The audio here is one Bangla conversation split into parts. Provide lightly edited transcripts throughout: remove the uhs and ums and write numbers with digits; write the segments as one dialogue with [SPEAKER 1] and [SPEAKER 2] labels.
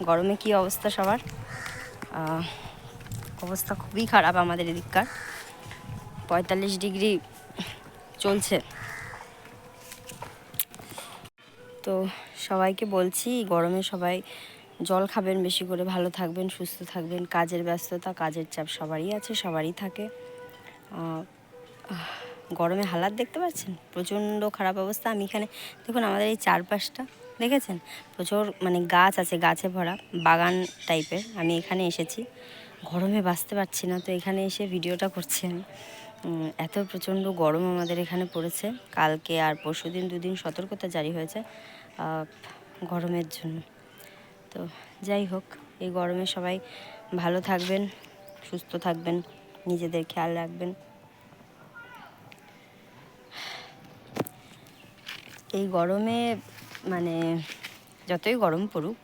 [SPEAKER 1] গরমে কি অবস্থা সবার? অবস্থা খুবই খারাপ আমাদের এদিককার। 45 ডিগ্রি চলছে। তো সবাইকে বলছি, গরমে সবাই জল খাবেন বেশি করে, ভালো থাকবেন, সুস্থ থাকবেন। কাজের ব্যস্ততা, কাজের চাপ সবারই আছে, সবারই থাকে। গরমে হালাত দেখতে পাচ্ছেন, প্রচণ্ড খারাপ অবস্থা। আমি এখানে দেখুন, আমাদের এই চারপাশটা দেখেছেন, প্রচুর মানে গাছ আছে, গাছে ভরা বাগান টাইপের। আমি এখানে এসেছি, গরমে বাঁচতে পারছি না, তো এখানে এসে ভিডিওটা করছি আমি। এত প্রচণ্ড গরম আমাদের এখানে পড়েছে। কালকে আর পরশুদিন 2 দিন সতর্কতা জারি হয়েছে গরমের জন্য। তো যাই হোক, এই গরমে সবাই ভালো থাকবেন, সুস্থ থাকবেন, নিজেদের খেয়াল রাখবেন। এই গরমে মানে যতই গরম পড়ুক,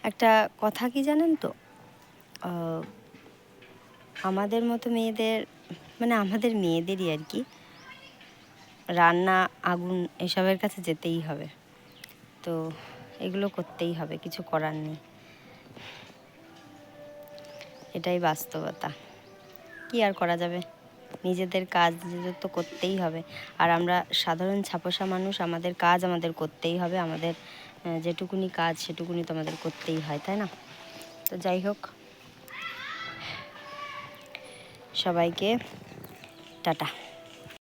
[SPEAKER 1] একটা কথা কি জানেন তো, আমাদের মতো মেয়েদের, মানে আমাদের মেয়েদেরই আর কি, রান্না, আগুন এসবের কাছে যেতেই হবে। তো এগুলো করতেই হবে, কিছু করার নেই, এটাই বাস্তবতা। কি আর করা যাবে, নিজেদের কাজ নিজেদের তো করতেই হবে। আর আমরা সাধারণ ছাপোষা মানুষ, আমাদের কাজ আমাদের করতেই হবে। আমাদের যেটুকুনি কাজ সেটুকুনি তো আমাদের করতেই হয়, তাই না? তো যাই হোক, সবাইকে টাটা।